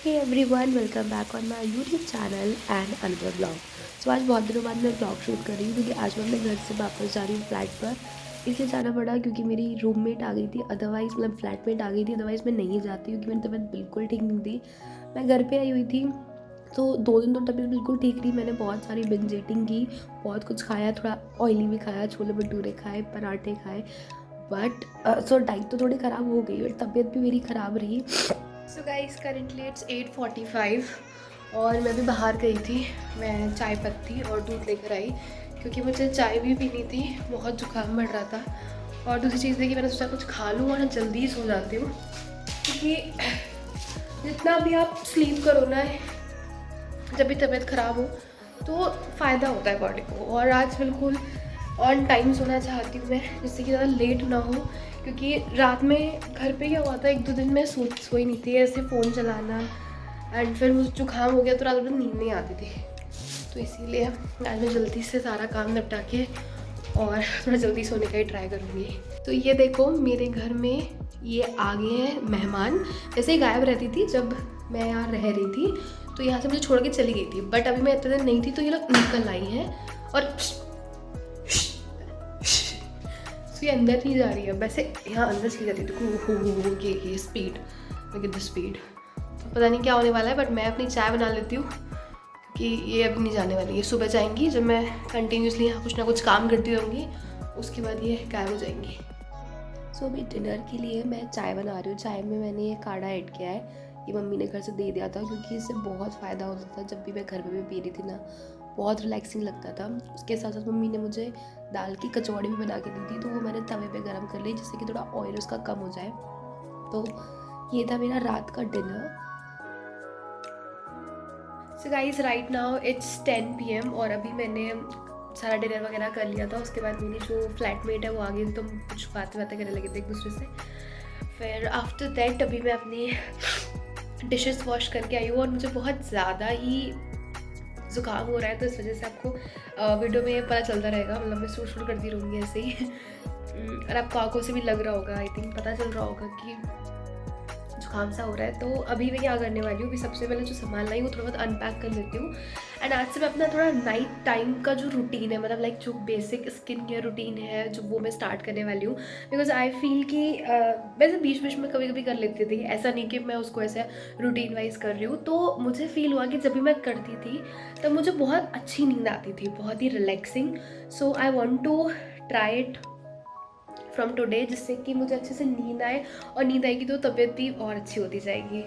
Hey everyone, welcome back on my YouTube channel and another blog. So आज बहुत दिनों बाद मैं ब्लॉग शूट कर रही हूँ क्योंकि आज मैं अपने घर से वापस जा रही हूँ फ्लैट पर। इसलिए जाना पड़ा क्योंकि मेरी रूममेट आ गई थी, अदरवाइज़ मतलब फ्लैटमेट आ गई थी, अदरवाइज़ मैं नहीं जाती क्योंकि मेरी तबीयत बिल्कुल ठीक नहीं थी। मैं घर पर आई हुई थी तो 2 दिन तो तबीयत बिल्कुल ठीक रही। मैंने बहुत सारी बिंज ईटिंग की, बहुत कुछ खाया, थोड़ा ऑयली भी खाया, छोले भटूरे खाए, पराठे खाए, बट सो डाइट तो थोड़ी ख़राब हो गई और तबीयत भी मेरी ख़राब रही। सो गाइस, करेंटली इट्स 8:45 और मैं भी बाहर गई थी। मैं चाय पत्ती और दूध लेकर आई क्योंकि मुझे चाय भी पीनी थी, बहुत जुकाम बढ़ रहा था। और दूसरी चीज़ है कि मैंने सोचा कुछ खा लूँ और जल्दी ही सो जाती हूँ क्योंकि जितना भी आप स्लीप करो ना, जब भी तबीयत ख़राब हो तो फ़ायदा होता है बॉडी को। और आज बिल्कुल ऑन टाइम सोना चाहती हूँ मैं, जिससे कि ज़्यादा लेट ना हो, क्योंकि रात में घर पे क्या हुआ था, 1-2 दिन मैं सोई नहीं थी, ऐसे फ़ोन चलाना एंड फिर मुझे जुकाम हो गया तो रात में नींद नहीं आती थी। तो इसीलिए आज मैं जल्दी से सारा काम निपटा के और थोड़ा जल्दी सोने का ही ट्राई करूँगी। तो ये देखो, मेरे घर में ये आ गए हैं मेहमान। वैसे ही गायब रहती थी जब मैं यहाँ रह रही थी, तो यहाँ से मुझे छोड़ के चली गई थी, बट अभी मैं इतने दिन नहीं थी तो ये लोग निकल आई हैं और ये अंदर नहीं जा रही है। वैसे यहाँ अंदर चली जाती है, ये स्पीड, लुक द स्पीड। तो पता नहीं क्या होने वाला है, बट मैं अपनी चाय बना लेती हूँ क्योंकि ये अभी नहीं जाने वाली। ये सुबह जाएंगी जब मैं कंटिन्यूसली यहाँ कुछ ना कुछ काम करती रहूँगी, उसके बाद ये गायब हो जाएंगी। सो अभी डिनर के लिए मैं चाय बना रही हूँ। चाय में मैंने ये काढ़ा ऐड किया है, ये मम्मी ने घर से दे दिया था क्योंकि इससे बहुत फ़ायदा होता था। जब भी मैं घर में भी पी रही थी ना, बहुत रिलैक्सिंग लगता था। उसके साथ साथ मम्मी ने मुझे दाल की कचौड़ी भी बना के दी थी, तो वो मैंने तवे पे गरम कर ली जिससे कि थोड़ा ऑयल उसका कम हो जाए। तो ये था मेरा रात का dinner. So guys, right now it's 10 PM और अभी मैंने सारा डिनर वगैरह कर लिया था। उसके बाद मेरी जो फ्लैटमेट है वो आ गई, तो हम कुछ बातें करने लगे थे एक दूसरे से। फिर आफ्टर दैट अभी मैं अपनी डिशेस वॉश करके आई हूँ और मुझे बहुत ज़्यादा ही ज़ुकाम हो रहा है, तो इस वजह से आपको वीडियो में पता चलता रहेगा, मतलब मैं सुर करती रहूँगी ऐसे ही। और आपको आंखों से भी लग रहा होगा, आई थिंक पता चल रहा होगा कि जुकाम सा हो रहा है। तो अभी मैं क्या करने वाली हूँ, अभी सबसे पहले जो सामान लाई वो थोड़ा बहुत अनपैक कर लेती हूँ। एंड आज से मैं अपना थोड़ा नाइट टाइम का जो रूटीन है, मतलब लाइक जो बेसिक स्किन केयर रूटीन है, जो वो मैं स्टार्ट करने वाली हूँ। बिकॉज आई फील कि वैसे बीच बीच में कभी कभी कर लेती थी, ऐसा नहीं कि मैं उसको ऐसे रूटीन वाइज कर रही हूँ। तो मुझे फील हुआ कि जब भी मैं करती थी तब मुझे बहुत अच्छी नींद आती थी, बहुत ही relaxing. So I want to try it from today, जिससे कि मुझे अच्छे से नींद आए, और नींद आएगी तो तबीयत भी और अच्छी होती जाएगी।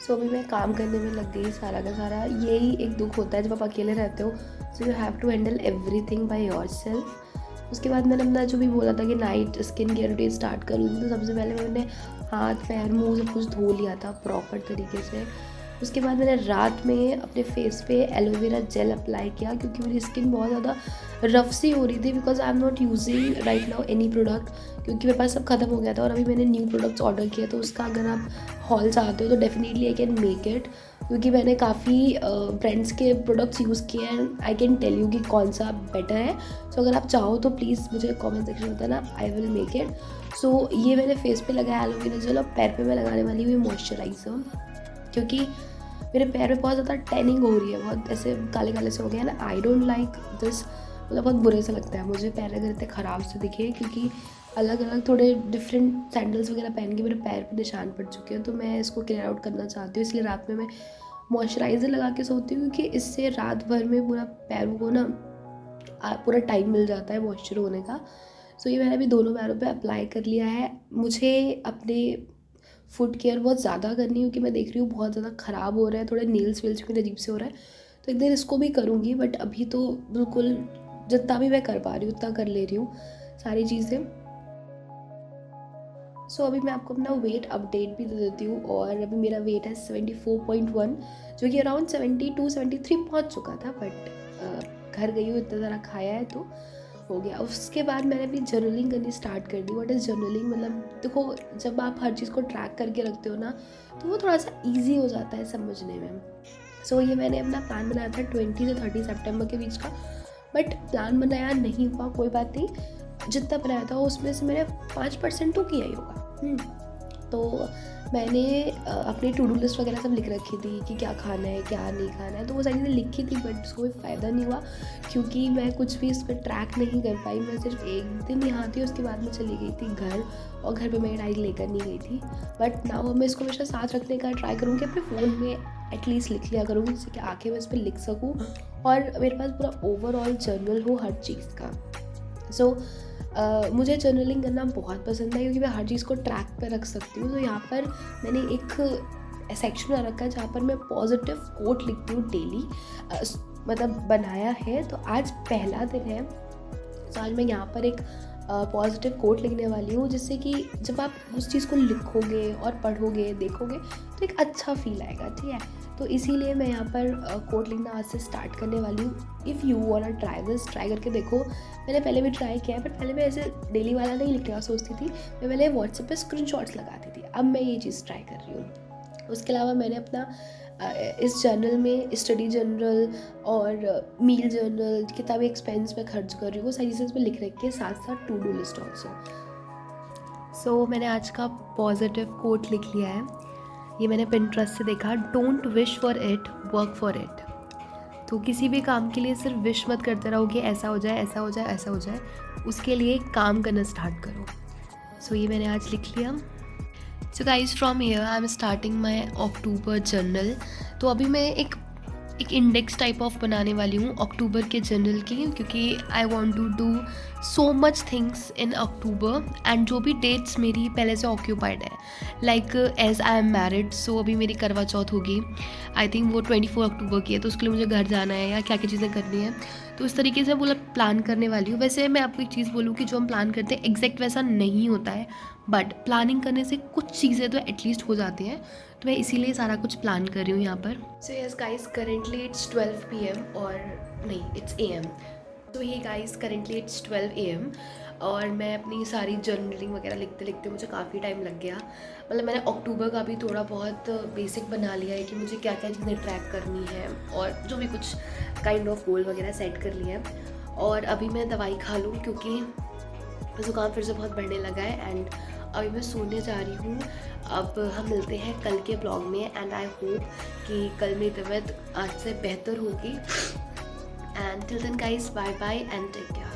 सो अभी मैं काम करने में लग गई सारा का सारा। यही एक दुख होता है जब आप अकेले रहते हो, so you have to handle everything by yourself. उसके बाद मैंने अपना जो भी बोला था कि night skin care routine start करूँगी, तो सबसे पहले मैंने हाथ पैर मुँह सब कुछ धो लिया था प्रॉपर तरीके से। उसके बाद मैंने रात में अपने फेस पे एलोवेरा जेल अप्लाई किया क्योंकि मेरी स्किन बहुत ज़्यादा रफ सी हो रही थी। Because I am not using right now any product, क्योंकि मेरे पास सब खत्म हो गया था और अभी मैंने न्यू प्रोडक्ट्स ऑर्डर किया। तो उसका अगर आप हॉल चाहते हो तो definitely I can make it, क्योंकि मैंने काफ़ी ब्रांड्स के प्रोडक्ट्स यूज़ किए हैं। आई कैन टेल यू कि कौन सा बेटर है। सो अगर आप चाहो तो प्लीज़ मुझे कमेंट सेक्शन में बताना, आई विल मेक इट। सो ये मैंने फेस पे लगाया एलोवेरा जेल, और पैर पे मैं लगाने वाली हूँ मॉइस्चराइज़र, क्योंकि मेरे पैर में बहुत ज़्यादा टैनिंग हो रही है, बहुत ऐसे काले काले से हो गए हैं ना। आई डोंट लाइक दिस, मतलब बहुत बुरे से लगता है मुझे पैर अगर इतने ख़राब से दिखे, क्योंकि अलग अलग थोड़े डिफरेंट सैंडल्स वगैरह पहन के मेरे पैर पे निशान पड़ चुके हैं। तो मैं इसको क्लियर आउट करना चाहती हूँ, इसलिए रात में मैं मॉइस्चराइज़र लगा के सोती हूँ, क्योंकि इससे रात भर में पूरा पैरों को ना पूरा टाइम मिल जाता है मॉइस्चर होने का। सो ये मैंने अभी दोनों पैरों पे अप्लाई कर लिया है। मुझे अपने फुट केयर बहुत ज़्यादा करनी है, क्योंकि मैं देख रही हूँ बहुत ज़्यादा ख़राब हो रहा है, थोड़े नेल्स वेल्स भी अजीब से हो रहा है। तो एक दिन इसको भी करूँगी, बट अभी तो बिल्कुल जितना भी मैं कर पा रही हूँ उतना कर ले रही हूँ सारी चीज़ें। सो अभी मैं आपको अपना वेट अपडेट भी दे देती हूँ, और अभी मेरा वेट है 74.1, जो कि अराउंड 72-73 पहुँच चुका था। बट घर गई हूँ, इतना ज़्यादा खाया है तो हो गया। उसके बाद मैंने भी जर्नलिंग करनी स्टार्ट कर दी। व्हाट इज़ जर्नलिंग, मतलब देखो, जब आप हर चीज़ को ट्रैक करके रखते हो ना, तो वो थोड़ा सा ईजी हो जाता है समझने में। सो ये मैंने अपना प्लान बनाया था 20 से 30 सितंबर के बीच का, बट प्लान बनाया नहीं हुआ, कोई बात नहीं। जितना बनाया था उसमें से मैंने 5% तो किया ही होगा। तो मैंने अपनी टू डू लिस्ट वगैरह सब लिख रखी थी कि क्या खाना है क्या नहीं खाना है, तो वो सारी चीज़ें लिखी थी, बट उसको कोई फ़ायदा नहीं हुआ क्योंकि मैं कुछ भी इस पर ट्रैक नहीं कर पाई। मैं सिर्फ एक दिन यहाँ थी, उसके बाद मैं चली गई थी घर, और घर पे मैं डायरी लेकर नहीं गई थी। बट नाउ मैं इसको हमेशा साथ रखने का ट्राई करूँगी, अपने फ़ोन में एटलीस्ट लिख लिया करूँगी, जिससे कि आके मैं इस पर लिख सकूँ और मेरे पास पूरा ओवरऑल जर्नल हो हर चीज़ का। सो मुझे जर्नलिंग करना बहुत पसंद है क्योंकि मैं हर चीज़ को ट्रैक पे रख सकती हूँ। तो यहाँ पर मैंने एक सेक्शन बना रखा है जहाँ पर मैं पॉजिटिव कोट लिखती हूँ डेली, मतलब बनाया है। तो आज पहला दिन है, तो आज मैं यहाँ पर एक पॉजिटिव कोट लिखने वाली हूँ, जिससे कि जब आप उस चीज़ को लिखोगे और पढ़ोगे देखोगे तो एक अच्छा फील आएगा, ठीक है। तो इसीलिए मैं यहाँ पर कोट लिखना आज से स्टार्ट करने वाली हूँ। If you want to try this, try करके देखो। मैंने पहले भी ट्राई किया है, बट पहले मैं ऐसे डेली वाला नहीं लिखने का सोचती थी, मैं पहले व्हाट्सएप पे स्क्रीनशॉट्स लगाती थी। अब मैं ये चीज़ ट्राई कर रही हूँ। उसके अलावा मैंने अपना इस जर्नल में स्टडी जर्नल और मील जर्नल, किताबी एक्सपेंस में खर्च कर रही हूँ, वो सारी चीज़ें मैं लिख रखी है, साथ साथ टू डू लिस्ट ऑल्सो। सो मैंने आज का पॉजिटिव कोट लिख लिया है, ये मैंने पिंटरेस्ट से देखा। Don't wish for it, work for it. तो किसी भी काम के लिए सिर्फ विश मत करते रहो कि ऐसा हो जाए, ऐसा हो जाए, ऐसा हो जाए, उसके लिए काम करना स्टार्ट करो। सो ये मैंने आज लिख लिया। So guys, from here I am starting my October journal. तो अभी मैं एक इंडेक्स टाइप ऑफ बनाने वाली हूँ अक्टूबर के जर्नल की, क्योंकि I want to do so much things in October, and जो भी डेट्स मेरी पहले से ऑक्यूपाइड है, like as I am married, so अभी मेरी करवा चौथ होगी, आई थिंक वो 24 अक्टूबर की है, तो उसके लिए मुझे घर जाना है या क्या क्या चीज़ें करनी है, तो इस तरीके से बोला प्लान करने वाली हूँ। वैसे मैं आपको एक चीज़ बोलूँ कि जो हम प्लान करते हैं एग्जैक्ट वैसा नहीं होता है, बट प्लानिंग करने से कुछ चीज़ें तो एटलीस्ट हो जाती हैं, तो मैं इसीलिए सारा कुछ प्लान कर रही हूँ यहाँ पर। So yes guys, currently it's 12 PM, और नहीं, इट्स AM। तो ये गाइज, करेंटली इट्स 12 AM, और मैं अपनी सारी जर्नलिंग वगैरह लिखते लिखते मुझे काफ़ी टाइम लग गया। मतलब मैंने अक्टूबर का भी थोड़ा बहुत बेसिक बना लिया है कि मुझे क्या क्या चीज़ें ट्रैक करनी है, और जो भी कुछ काइंड ऑफ गोल वगैरह सेट कर लिया है। और अभी मैं दवाई खा लूँ क्योंकि ज़ुकाम फिर से बहुत बढ़ने लगा है, एंड अभी मैं सोने जा रही हूँ। अब हम मिलते हैं कल के ब्लॉग में, एंड आई होप कि कल मेरी तबीयत आज से बेहतर होगी। And till then guys, bye bye and take care.